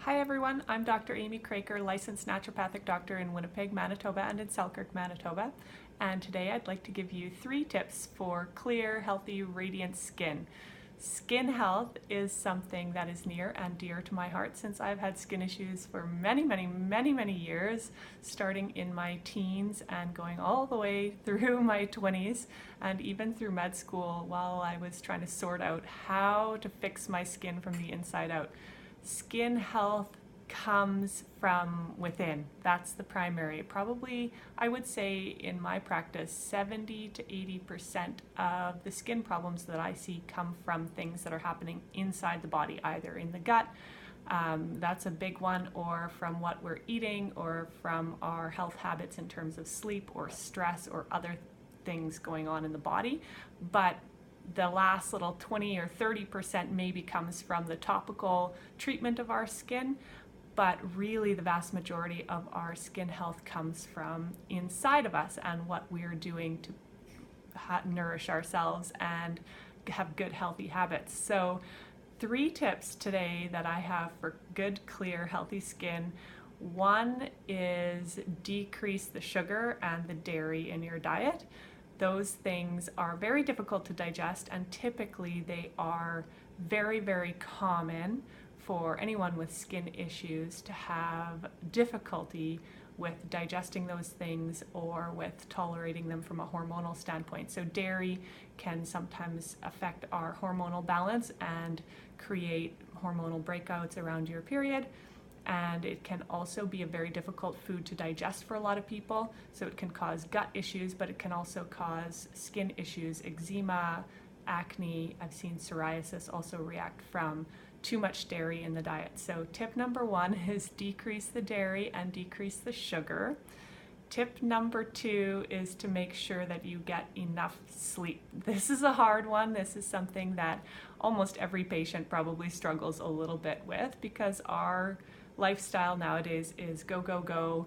Hi everyone, I'm Dr. Amy Kroeker, licensed naturopathic doctor in Winnipeg, Manitoba and in Selkirk, Manitoba. And today I'd like to give you 3 tips for clear, healthy, radiant skin. Skin health is something that is near and dear to my heart since I've had skin issues for many years, starting in my teens and going all the way through my 20s and even through med school while I was trying to sort out how to fix my skin from the inside out. Skin health comes from within. That's the primary. Probably, I would say in my practice, 70 to 80% of the skin problems that I see come from things that are happening inside the body, either in the gut, that's a big one, or from what we're eating, or from our health habits in terms of sleep or stress or other things going on in the body. But the last little 20 or 30% maybe comes from the topical treatment of our skin, but really the vast majority of our skin health comes from inside of us and what we're doing to nourish ourselves and have good healthy habits. So 3 tips today that I have for good, clear, healthy skin. One is decrease the sugar and the dairy in your diet. Those things are very difficult to digest, and typically they are very common for anyone with skin issues to have difficulty with digesting those things or with tolerating them from a hormonal standpoint. So dairy can sometimes affect our hormonal balance and create hormonal breakouts around your period. And it can also be a very difficult food to digest for a lot of people. So it can cause gut issues, but it can also cause skin issues, eczema, acne. I've seen psoriasis also react from too much dairy in the diet. So tip number 1 is decrease the dairy and decrease the sugar. Tip number 2 is to make sure that you get enough sleep. This is a hard one. This is something that almost every patient probably struggles a little bit with, because our lifestyle nowadays is go,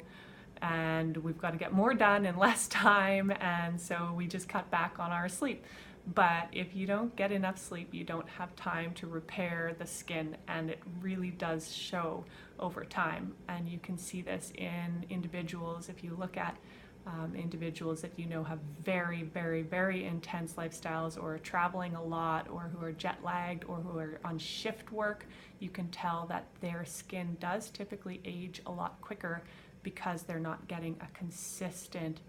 and we've got to get more done in less time, and so we just cut back on our sleep. But if you don't get enough sleep, you don't have time to repair the skin, and it really does show over time. And you can see this in individuals. If you look at individuals that you know have very intense lifestyles, or are traveling a lot, or who are jet lagged, or who are on shift work, you can tell that their skin does typically age a lot quicker because they're not getting a consistent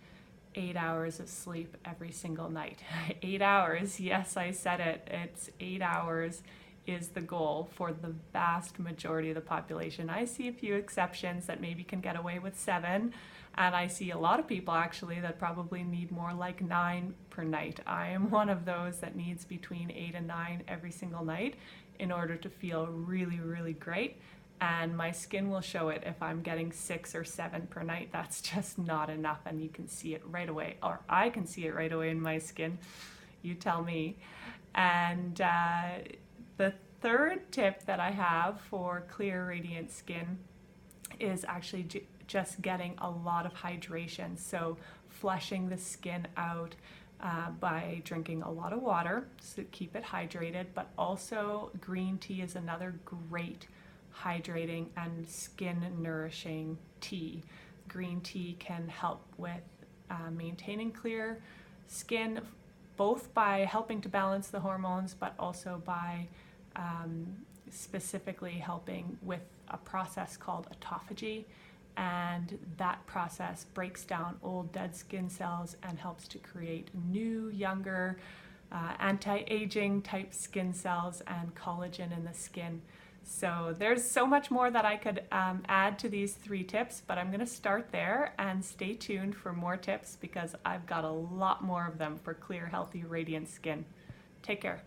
8 hours of sleep every single night. 8 hours, yes, I said it. It's 8 hours is the goal for the vast majority of the population. I see a few exceptions that maybe can get away with 7, and I see a lot of people actually that probably need more like 9 per night. I am one of those that needs between 8 and 9 every single night in order to feel really great. And my skin will show it if I'm getting 6 or 7 per night. That's just not enough, and you can see it right away, or I can see it right away in my skin. You tell me. And the third tip that I have for clear, radiant skin is actually just getting a lot of hydration. So flushing the skin out by drinking a lot of water to keep it hydrated, but also green tea is another great hydrating and skin nourishing tea. Green tea can help with maintaining clear skin, both by helping to balance the hormones, but also by specifically helping with a process called autophagy. And that process breaks down old dead skin cells and helps to create new, younger, anti-aging type skin cells and collagen in the skin. So there's so much more that I could add to these 3 tips, but I'm going to start there, and stay tuned for more tips because I've got a lot more of them for clear, healthy, radiant skin. Take care.